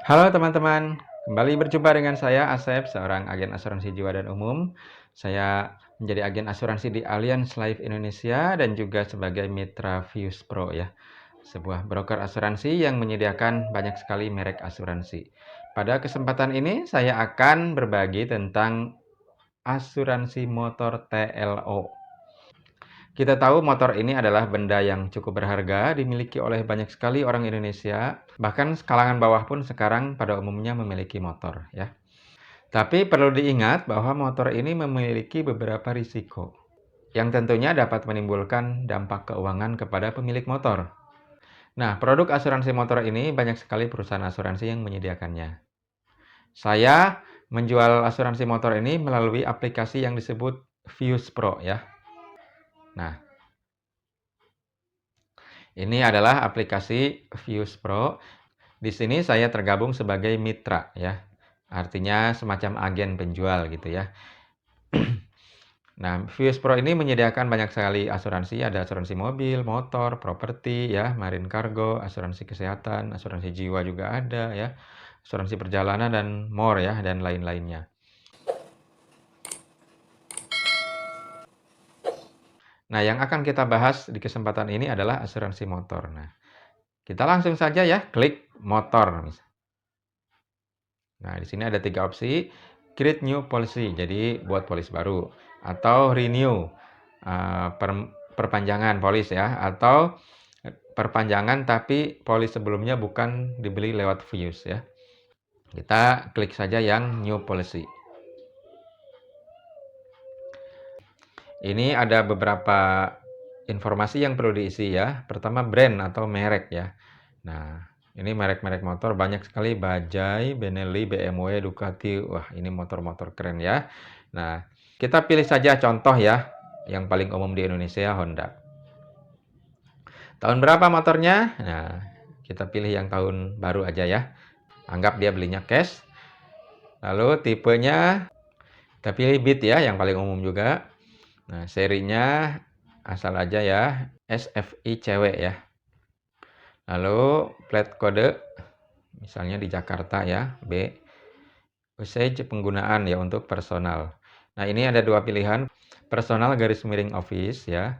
Halo teman-teman, kembali berjumpa dengan saya Asep, seorang agen asuransi jiwa dan umum. Saya menjadi agen asuransi di Allianz Life Indonesia dan juga sebagai mitra Vius Pro ya, sebuah broker asuransi yang menyediakan banyak sekali merek asuransi. Pada kesempatan ini saya akan berbagi tentang asuransi motor TLO. Kita tahu motor ini adalah benda yang cukup berharga, dimiliki oleh banyak sekali orang Indonesia, bahkan kalangan bawah pun sekarang pada umumnya memiliki motor ya. Tapi perlu diingat bahwa motor ini memiliki beberapa risiko yang tentunya dapat menimbulkan dampak keuangan kepada pemilik motor. Nah, produk asuransi motor ini banyak sekali perusahaan asuransi yang menyediakannya. Saya menjual asuransi motor ini melalui aplikasi yang disebut Vius Pro ya. Nah, ini adalah aplikasi Vius Pro. Di sini saya tergabung sebagai mitra ya. Artinya semacam agen penjual gitu ya. Nah, Vius Pro ini menyediakan banyak sekali asuransi, ada asuransi mobil, motor, properti ya, marine cargo, asuransi kesehatan, asuransi jiwa juga ada ya, asuransi perjalanan dan more ya, dan lain-lainnya. Nah, yang akan kita bahas di kesempatan ini adalah asuransi motor. Nah, kita langsung saja ya, klik motor. Nah, di sini ada 3 opsi, create new policy, jadi buat polis baru, atau renew, perpanjangan polis ya, atau perpanjangan tapi polis sebelumnya bukan dibeli lewat Vius ya. Kita klik saja yang new policy. Ini ada beberapa informasi yang perlu diisi ya. Pertama brand atau merek ya. Nah, ini merek-merek motor banyak sekali, Bajaj, Benelli, BMW, Ducati. Wah, ini motor-motor keren ya. Nah, kita pilih saja contoh ya, yang paling umum di Indonesia, Honda. Tahun berapa motornya? Nah, kita pilih yang tahun baru aja ya. Anggap dia belinya cash. Lalu tipenya, kita pilih Beat ya, yang paling umum juga. Nah, serinya asal aja ya, SFI cewek ya. Lalu plat kode, misalnya di Jakarta ya, B. Usage penggunaan ya untuk personal. Nah, ini ada dua pilihan, personal garis miring office ya,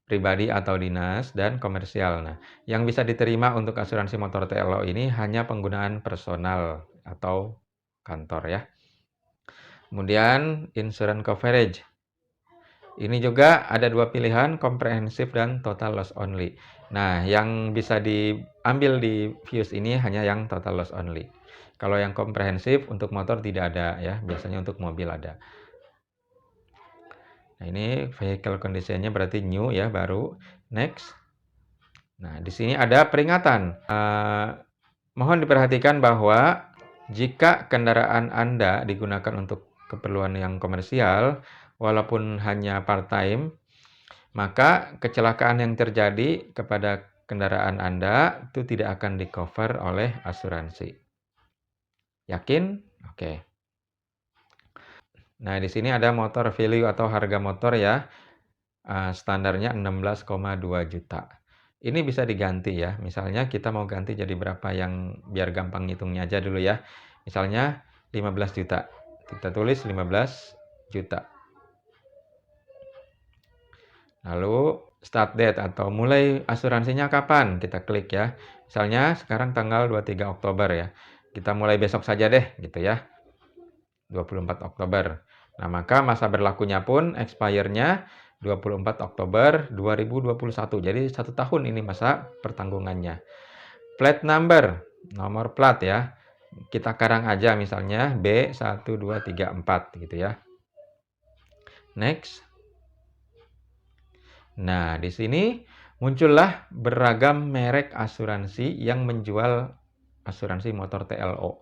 pribadi atau dinas, dan komersial. Nah, yang bisa diterima untuk asuransi motor TLO ini hanya penggunaan personal atau kantor ya. Kemudian insurance coverage. Ini juga ada dua pilihan, komprehensif dan total loss only. Nah, yang bisa diambil di Vius ini hanya yang total loss only. Kalau yang komprehensif untuk motor tidak ada ya, biasanya untuk mobil ada. Nah, ini vehicle condition-nya berarti new ya, baru. Next. Nah, di sini ada peringatan. Mohon diperhatikan bahwa jika kendaraan Anda digunakan untuk keperluan yang komersial, walaupun hanya part-time, maka kecelakaan yang terjadi kepada kendaraan Anda itu tidak akan di-cover oleh asuransi. Yakin? Oke. Nah, di sini ada motor value atau harga motor ya. Standarnya 16,2 juta. Ini bisa diganti ya. Misalnya kita mau ganti jadi berapa, yang biar gampang ngitungnya aja dulu ya. Misalnya 15 juta. Kita tulis 15 juta. Lalu start date atau mulai asuransinya kapan? Kita klik ya. Misalnya sekarang tanggal 23 Oktober ya. Kita mulai besok saja deh gitu ya. 24 Oktober. Nah, maka masa berlakunya pun expire-nya 24 Oktober 2021. Jadi 1 tahun ini masa pertanggungannya. Plat number, nomor plat ya. Kita karang aja misalnya B1234 gitu ya. Next. Nah, di sini muncullah beragam merek asuransi yang menjual asuransi motor TLO.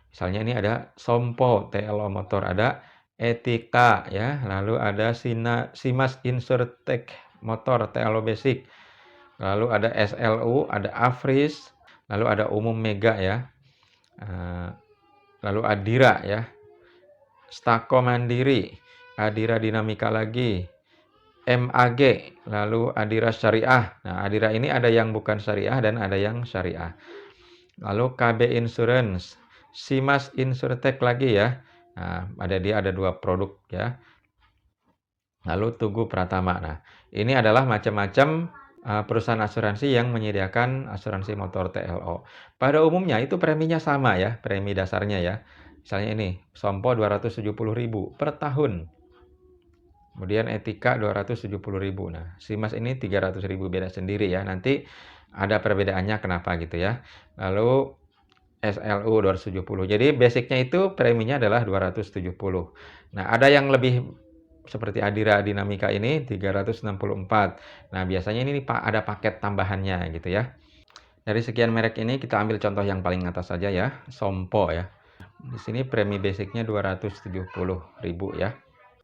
Misalnya ini ada Sompo TLO motor, ada Etika ya, lalu ada Simas Insurtech motor TLO basic. Lalu ada SLU, ada Afris, lalu ada Umum Mega ya. Lalu Adira ya. Stako Mandiri, Adira Dinamika lagi, MAG, lalu Adira Syariah. Nah, Adira ini ada yang bukan syariah dan ada yang syariah. lalu KB Insurance, Simas Insurtech lagi ya. Nah, ada 2 produk ya. Lalu Tugu Pratama. Nah, ini adalah macam-macam perusahaan asuransi yang menyediakan asuransi motor TLO. Pada umumnya itu preminya sama ya, premi dasarnya ya. Misalnya ini, Sompo 270.000 per tahun. Kemudian Etika 270.000. Nah, Simas ini 300.000, beda sendiri ya. Nanti ada perbedaannya kenapa gitu ya. Lalu SLU 270. Jadi basicnya itu preminya adalah 270. Nah, ada yang lebih seperti Adira Dinamika ini 364. Nah, biasanya ini ada paket tambahannya gitu ya. Dari sekian merek ini kita ambil contoh yang paling atas saja ya, Sompo ya. Di sini premi basicnya 270.000 ya.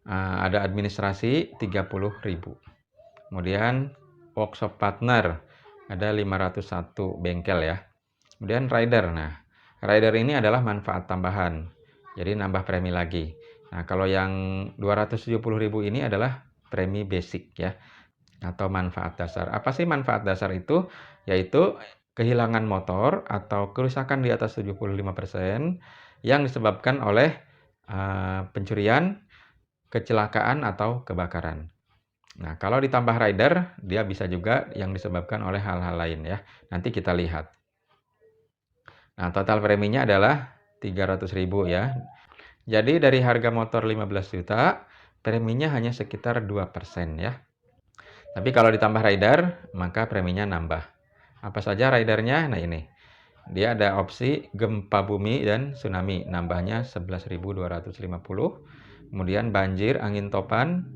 Ada administrasi 30.000. Kemudian workshop partner ada 501 bengkel ya. Kemudian rider. Nah, rider ini adalah manfaat tambahan. Jadi nambah premi lagi. Nah, kalau yang 270.000 ini adalah premi basic ya, atau manfaat dasar. Apa sih manfaat dasar itu? Yaitu kehilangan motor atau kerusakan di atas 75% yang disebabkan oleh pencurian, kecelakaan, atau kebakaran. Nah, kalau ditambah rider, dia bisa juga yang disebabkan oleh hal-hal lain ya. Nanti kita lihat. Nah, total preminya adalah 300.000 ya. Jadi dari harga motor 15 juta, preminya hanya sekitar 2% ya. Tapi kalau ditambah rider, maka preminya nambah. Apa saja ridernya? Nah ini. Dia ada opsi gempa bumi dan tsunami, nambahnya 11.250. Kemudian banjir, angin topan,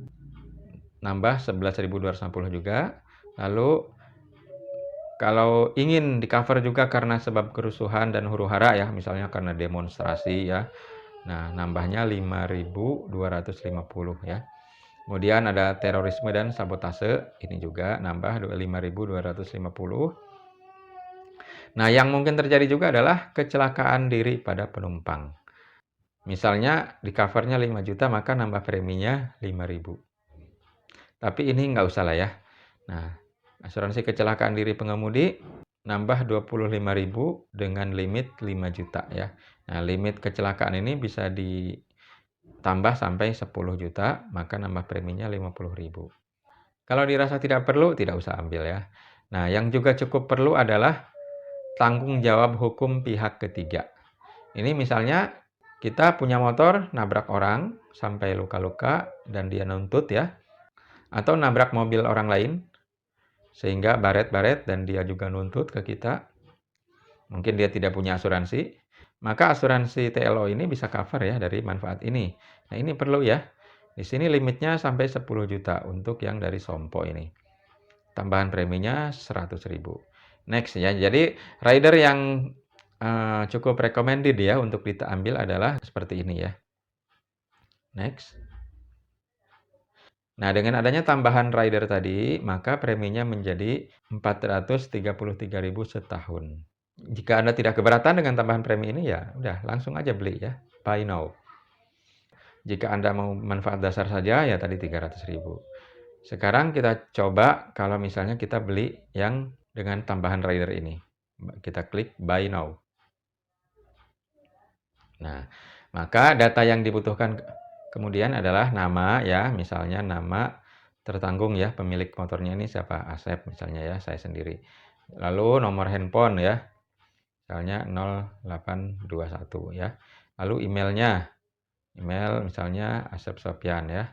nambah 11.250 juga. Lalu kalau ingin di-cover juga karena sebab kerusuhan dan huru-hara ya, misalnya karena demonstrasi ya. Nah, nambahnya 5.250 ya. Kemudian ada terorisme dan sabotase, ini juga nambah 5.250. Nah, yang mungkin terjadi juga adalah kecelakaan diri pada penumpang. Misalnya di covernya 5 juta, maka nambah preminya 5.000. Tapi ini nggak usah lah ya. Nah, asuransi kecelakaan diri pengemudi nambah 25.000 dengan limit 5 juta ya. Nah, limit kecelakaan ini bisa ditambah sampai 10 juta, maka nambah preminya 50.000. Kalau dirasa tidak perlu, tidak usah ambil ya. Nah, yang juga cukup perlu adalah tanggung jawab hukum pihak ketiga. Ini misalnya kita punya motor, nabrak orang sampai luka-luka dan dia nuntut ya. Atau nabrak mobil orang lain sehingga baret-baret dan dia juga nuntut ke kita. Mungkin dia tidak punya asuransi. Maka asuransi TLO ini bisa cover ya dari manfaat ini. Nah, ini perlu ya. Di sini limitnya sampai 10 juta untuk yang dari Sompo ini. Tambahan preminya 100.000. Next ya. Jadi rider yang cukup recommended ya untuk diambil adalah seperti ini ya. Next. Nah, dengan adanya tambahan rider tadi, maka preminya menjadi 433.000 setahun. Jika Anda tidak keberatan dengan tambahan premi ini ya udah langsung aja beli ya. Buy now. Jika Anda mau manfaat dasar saja ya tadi 300.000. Sekarang kita coba kalau misalnya kita beli yang dengan tambahan rider ini. Kita klik buy now. Nah, maka data yang dibutuhkan kemudian adalah nama ya, misalnya nama tertanggung ya, pemilik motornya ini siapa? Asep misalnya ya, saya sendiri. Lalu nomor handphone ya, misalnya 0821 ya. Lalu emailnya, email misalnya Asep Sofyan ya.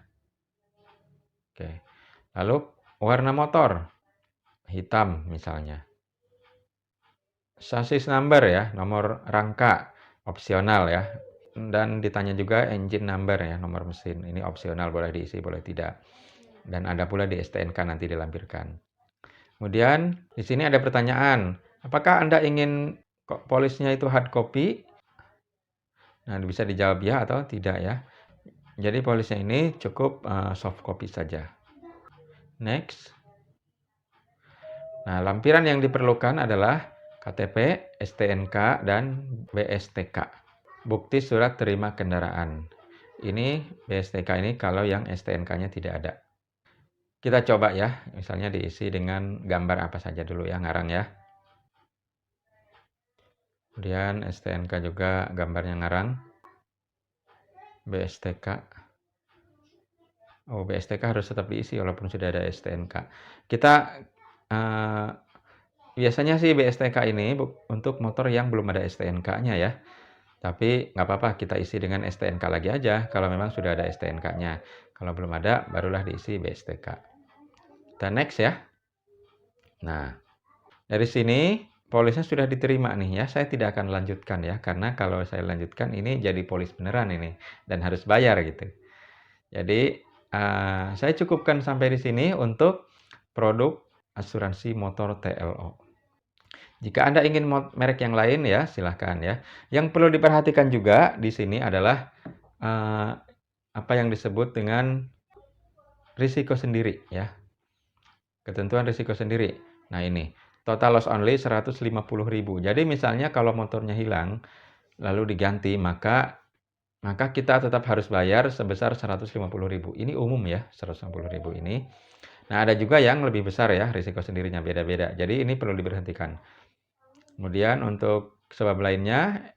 Oke. Lalu warna motor, hitam misalnya. Chassis number ya, nomor rangka, opsional ya. Dan ditanya juga engine number ya, nomor mesin. Ini opsional, boleh diisi, boleh tidak. Dan ada pula di STNK nanti dilampirkan. Kemudian di sini ada pertanyaan, apakah Anda ingin polisnya itu hard copy? Nah, bisa dijawab ya atau tidak ya. Jadi polisnya ini cukup soft copy saja. Next. Nah, lampiran yang diperlukan adalah KTP, STNK, dan BSTK. Bukti surat terima kendaraan. Ini BSTK ini kalau yang STNK-nya tidak ada. Kita coba ya, misalnya diisi dengan gambar apa saja dulu ya, ngarang ya. Kemudian STNK juga gambarnya ngarang, BSTK. Oh, BSTK harus tetap diisi walaupun sudah ada STNK. Kita, eee, biasanya sih BSTK ini untuk motor yang belum ada STNK-nya ya. Tapi nggak apa-apa kita isi dengan STNK lagi aja kalau memang sudah ada STNK-nya. Kalau belum ada barulah diisi BSTK. Kita next ya. Nah, dari sini polisnya sudah diterima nih ya, saya tidak akan lanjutkan ya, karena kalau saya lanjutkan ini jadi polis beneran ini, dan harus bayar gitu. Jadi, saya cukupkan sampai di sini untuk produk asuransi motor TLO. Jika Anda ingin merek yang lain ya, silahkan ya. Yang perlu diperhatikan juga di sini adalah, apa yang disebut dengan risiko sendiri ya, ketentuan risiko sendiri. Nah ini, total loss only 150.000. Jadi misalnya kalau motornya hilang, lalu diganti, maka kita tetap harus bayar sebesar 150.000. Ini umum ya, 150.000 ini. Nah, ada juga yang lebih besar ya, risiko sendirinya beda-beda. Jadi ini perlu diberhentikan. Kemudian untuk sebab lainnya,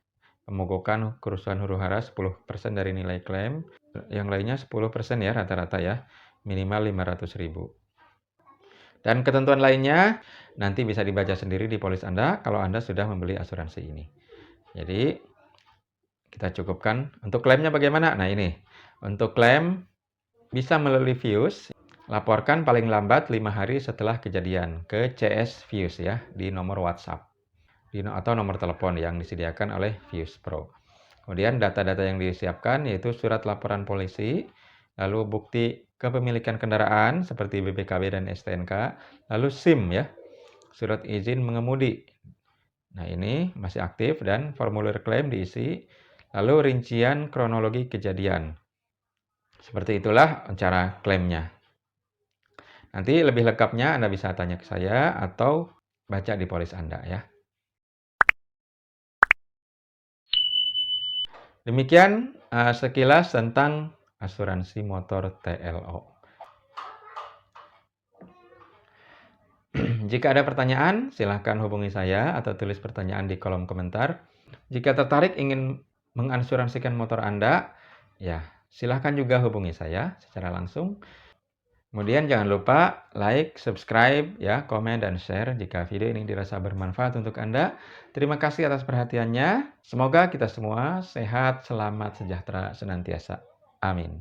pemogokan kerusuhan huru-hara 10% dari nilai klaim. Yang lainnya 10% ya rata-rata ya, minimal 500.000. Dan ketentuan lainnya nanti bisa dibaca sendiri di polis Anda kalau Anda sudah membeli asuransi ini. Jadi kita cukupkan. Untuk klaimnya bagaimana? Nah ini, untuk klaim bisa melalui Vius. Laporkan paling lambat 5 hari setelah kejadian ke CS Vius ya, di nomor WhatsApp atau nomor telepon yang disediakan oleh Vius Pro. Kemudian data-data yang disiapkan yaitu surat laporan polisi, lalu bukti kepemilikan kendaraan seperti BPKB dan STNK, lalu SIM ya, surat izin mengemudi. Nah ini masih aktif dan formulir klaim diisi, lalu rincian kronologi kejadian. Seperti itulah cara klaimnya. Nanti lebih lengkapnya Anda bisa tanya ke saya atau baca di polis Anda ya. Demikian sekilas tentang asuransi motor TLO. Jika ada pertanyaan, silahkan hubungi saya atau tulis pertanyaan di kolom komentar. Jika tertarik ingin mengasuransikan motor Anda, ya silahkan juga hubungi saya secara langsung. Kemudian jangan lupa like, subscribe, ya, komen, dan share jika video ini dirasa bermanfaat untuk Anda. Terima kasih atas perhatiannya. Semoga kita semua sehat, selamat, sejahtera senantiasa. Amin.